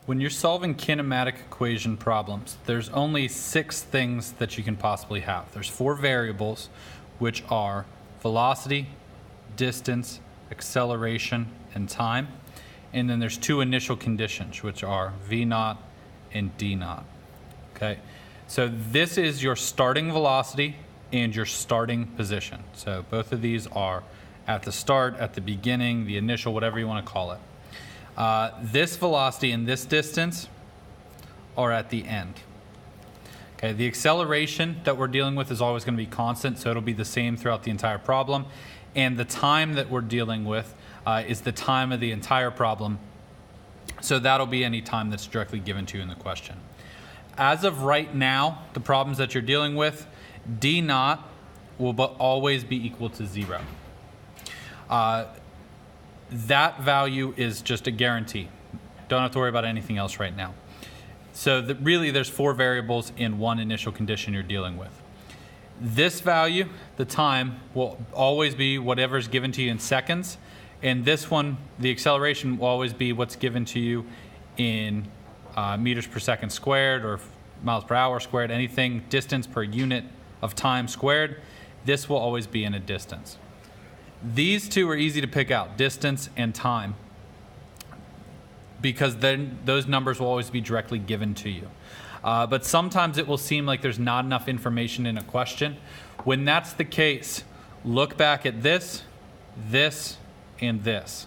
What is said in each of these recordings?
When you're solving kinematic equation problems, there's only 6 things that you can possibly have. There's 4 variables, which are velocity, distance, acceleration, and time. And then there's 2 initial conditions, which are V naught and D naught. Okay, so this is your starting velocity and your starting position. So both of these are at the start, at the beginning, the initial, whatever you want to call it. This velocity and this distance are at the end. Okay, the acceleration that we're dealing with is always going to be constant, so it'll be the same throughout the entire problem. And the time that we're dealing with is the time of the entire problem, so that'll be any time that's directly given to you in the question. As of right now, the problems that you're dealing with, D naught will always be equal to 0. That value is just a guarantee. Don't have to worry about anything else right now. So really there's 4 variables in 1 initial condition you're dealing with. This value, the time, will always be whatever's given to you in seconds. And this one, the acceleration, will always be what's given to you in meters per second squared or miles per hour squared, anything distance per unit of time squared. This will always be in a distance. These 2 are easy to pick out, distance and time, because then those numbers will always be directly given to you. But sometimes it will seem like there's not enough information in a question. When that's the case, look back at this, and this.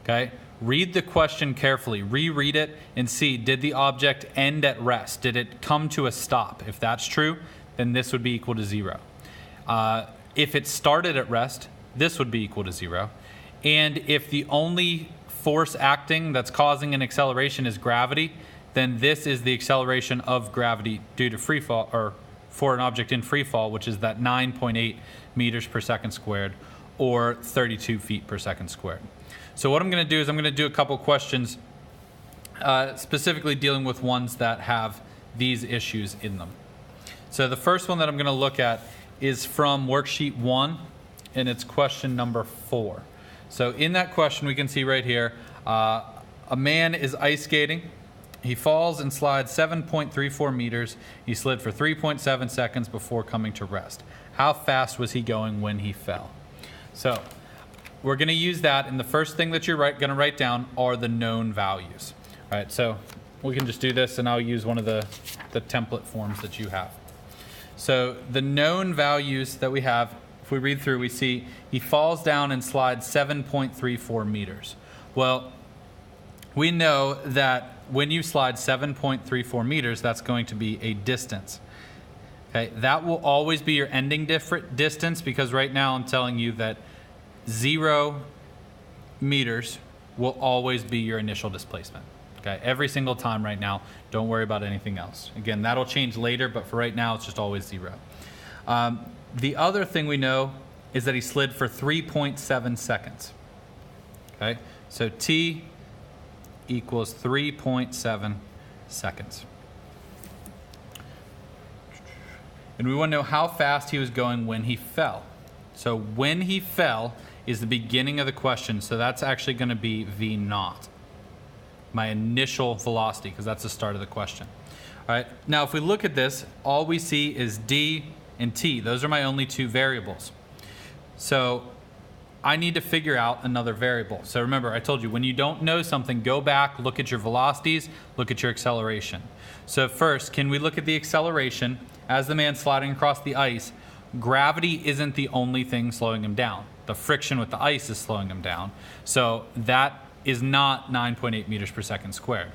Okay? Read the question carefully, reread it, and see, did the object end at rest? Did it come to a stop? If that's true, then this would be equal to 0. If it started at rest, this would be equal to 0. And if the only force acting that's causing an acceleration is gravity, then this is the acceleration of gravity due to free fall, or for an object in free fall, which is that 9.8 meters per second squared, or 32 feet per second squared. So what I'm going to do is I'm going to do a couple questions specifically dealing with ones that have these issues in them. So the first one that I'm going to look at is from worksheet 1, and it's question number 4. So in that question, we can see right here, a man is ice skating. He falls and slides 7.34 meters. He slid for 3.7 seconds before coming to rest. How fast was he going when he fell? So we're going to use that, and the first thing that you're going to write down are the known values. All right, so we can just do this, and I'll use one of the template forms that you have. So the known values that we have, if we read through, we see he falls down and slides 7.34 meters. Well, we know that when you slide 7.34 meters, that's going to be a distance. Okay, that will always be your ending distance, because right now I'm telling you that 0 meters will always be your initial displacement. Okay, every single time right now. Don't worry about anything else. Again, that'll change later, but for right now, it's just always 0. The other thing we know is that he slid for 3.7 seconds. Okay, so T equals 3.7 seconds. And we want to know how fast he was going when he fell. So when he fell is the beginning of the question, so that's actually going to be V naught, my initial velocity, because that's the start of the question. All right, now if we look at this, all we see is D and T. Those are my only 2 variables. So I need to figure out another variable. So remember, I told you, when you don't know something, go back, look at your velocities, look at your acceleration. So first, can we look at the acceleration? As the man sliding across the ice, gravity isn't the only thing slowing him down. The friction with the ice is slowing him down. So that is not 9.8 meters per second squared.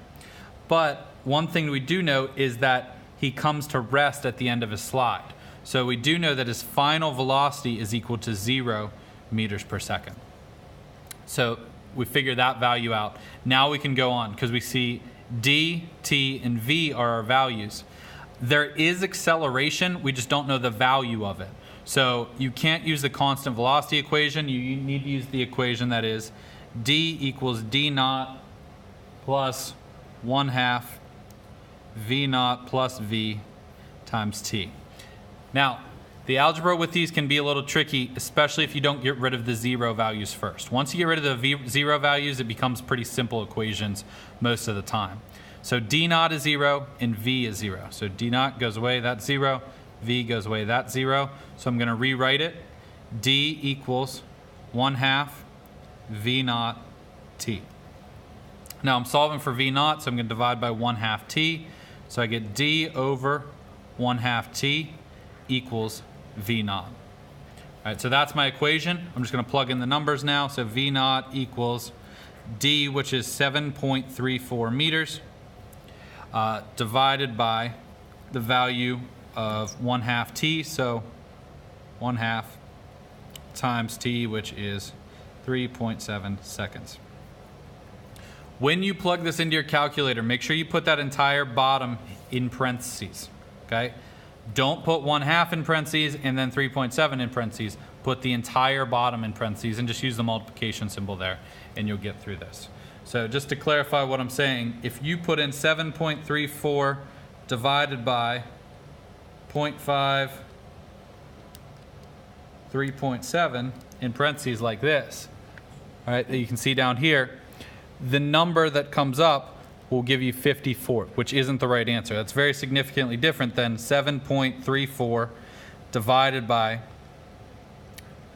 But one thing we do know is that he comes to rest at the end of his slide. So we do know that his final velocity is equal to 0 meters per second. So we figure that value out. Now we can go on, because we see D, T, and V are our values. There is acceleration, we just don't know the value of it. So you can't use the constant velocity equation. You need to use the equation that is D equals D naught plus 1/2 V naught plus V times T. Now, the algebra with these can be a little tricky, especially if you don't get rid of the 0 values first. Once you get rid of the 0 values, it becomes pretty simple equations most of the time. So d naught is 0 and v is 0. So d naught goes away, that's 0. V goes away, that's 0. So I'm going to rewrite it. D equals 1/2 v naught t. Now I'm solving for v naught, so I'm going to divide by 1/2 t. So I get d over 1/2 t equals v naught. All right, so that's my equation. I'm just going to plug in the numbers now. So v naught equals d, which is 7.34 meters, divided by the value of 1/2 t. So 1/2 times t, which is 3.7 seconds. When you plug this into your calculator, make sure you put that entire bottom in parentheses, okay? Don't put 1/2 in parentheses and then 3.7 in parentheses. Put the entire bottom in parentheses and just use the multiplication symbol there and you'll get through this. So just to clarify what I'm saying, if you put in 7.34 divided by 0.5, 3.7 in parentheses like this, all right, that you can see down here, the number that comes up will give you 54, which isn't the right answer. That's very significantly different than 7.34 divided by,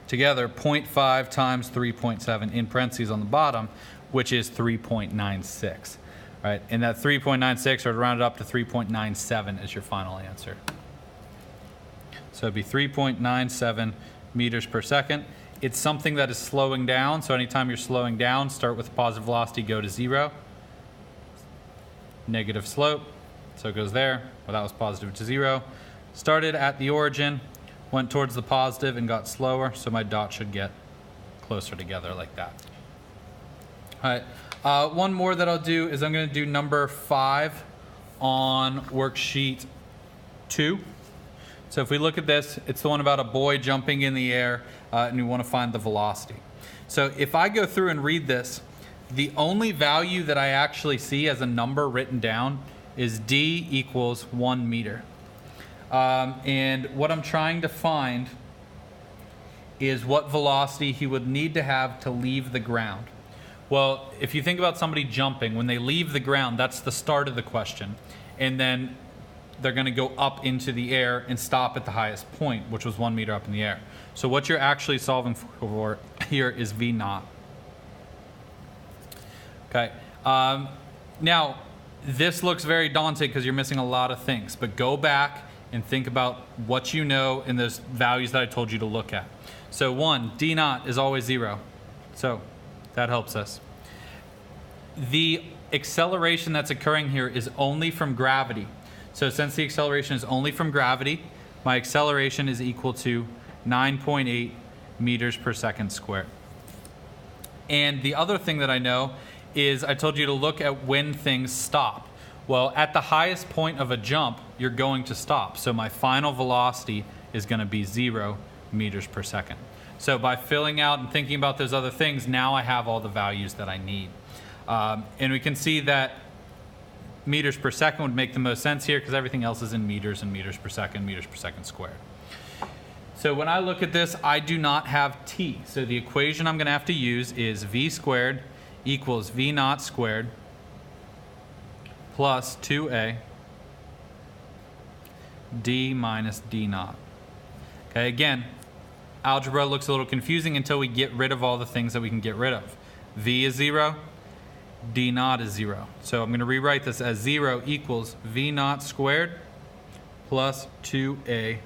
together, 0.5 times 3.7 in parentheses on the bottom, which is 3.96. Right? And that 3.96, or round it up to 3.97 is your final answer. So it'd be 3.97 meters per second. It's something that is slowing down, so anytime you're slowing down, start with positive velocity, go to 0. Negative slope, so it goes there. Well, that was positive to 0. Started at the origin, went towards the positive and got slower, so my dot should get closer together like that. All right, one more that I'll do is I'm going to do number 5 on worksheet 2. So if we look at this, it's the one about a boy jumping in the air and we want to find the velocity. So if I go through and read this, the only value that I actually see as a number written down is d equals 1 meter. And what I'm trying to find is what velocity he would need to have to leave the ground. Well, if you think about somebody jumping, when they leave the ground, that's the start of the question. And then they're going to go up into the air and stop at the highest point, which was 1 meter up in the air. So what you're actually solving for here is v naught. Okay. Now, this looks very daunting because you're missing a lot of things, but go back and think about what you know in those values that I told you to look at. So 1, d naught is always 0. So that helps us. The acceleration that's occurring here is only from gravity. So since the acceleration is only from gravity, my acceleration is equal to 9.8 meters per second squared. And the other thing that I know is I told you to look at when things stop. Well, at the highest point of a jump, you're going to stop. So my final velocity is going to be 0 meters per second. So by filling out and thinking about those other things, now I have all the values that I need. And we can see that meters per second would make the most sense here because everything else is in meters and meters per second squared. So when I look at this, I do not have t. So the equation I'm going to have to use is v squared equals v naught squared plus 2a d minus d naught. Okay, again, algebra looks a little confusing until we get rid of all the things that we can get rid of. V is 0, d naught is 0. So I'm going to rewrite this as 0 equals v naught squared plus 2a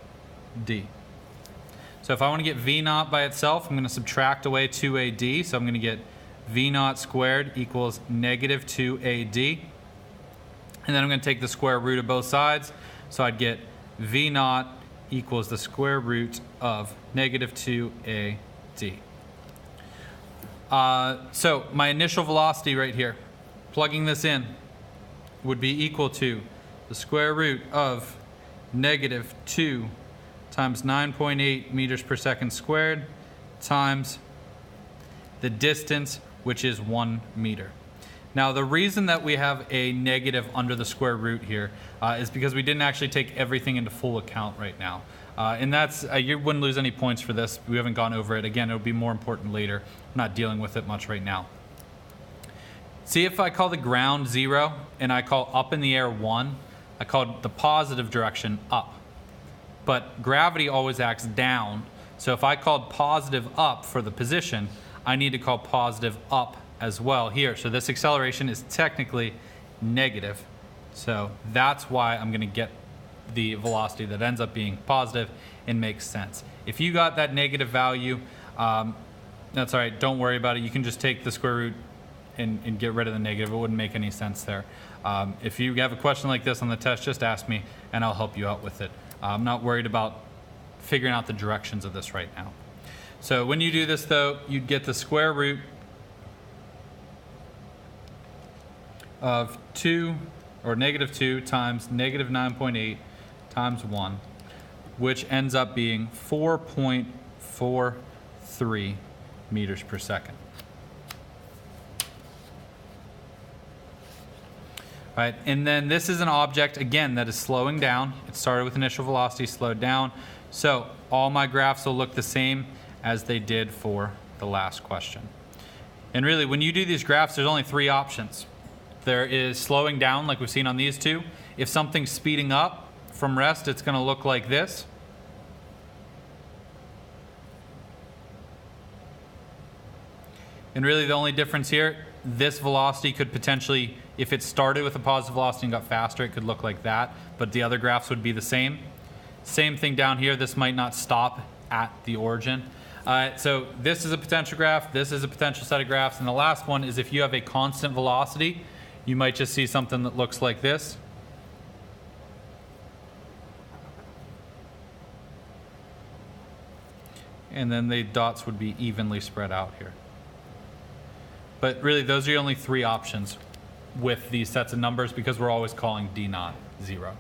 d. So if I want to get v naught by itself, I'm going to subtract away 2ad. So I'm going to get v naught squared equals negative 2ad. And then I'm going to take the square root of both sides. So I'd get v naught equals the square root of negative 2ad. So my initial velocity right here, plugging this in, would be equal to the square root of negative 2 times 9.8 meters per second squared times the distance, which is 1 meter. Now, the reason that we have a negative under the square root here is because we didn't actually take everything into full account right now. And that's, you wouldn't lose any points for this. We haven't gone over it. Again, it'll be more important later. I'm not dealing with it much right now. See if I call the ground 0 and I call up in the air 1, I called the positive direction up. But gravity always acts down. So if I called positive up for the position, I need to call positive up as well here. So this acceleration is technically negative. So that's why I'm going to get the velocity that ends up being positive and makes sense. If you got that negative value, that's all right. Don't worry about it. You can just take the square root and get rid of the negative. It wouldn't make any sense there. If you have a question like this on the test, just ask me and I'll help you out with it. I'm not worried about figuring out the directions of this right now. So when you do this though, you'd get the square root of 2 or negative 2 times negative 9.8 times 1, which ends up being 4.43 meters per second. Right, and then this is an object, again, that is slowing down. It started with initial velocity, slowed down. So all my graphs will look the same as they did for the last question. And really, when you do these graphs, there's only 3 options. There is slowing down, like we've seen on these two. If something's speeding up from rest, it's going to look like this. And really, the only difference here, this velocity could potentially, if it started with a positive velocity and got faster, it could look like that, but the other graphs would be the same. Same thing down here, this might not stop at the origin. So this is a potential graph, this is a potential set of graphs, and the last one is if you have a constant velocity, you might just see something that looks like this. And then the dots would be evenly spread out here. But really, those are the only 3 options with these sets of numbers because we're always calling D naught 0.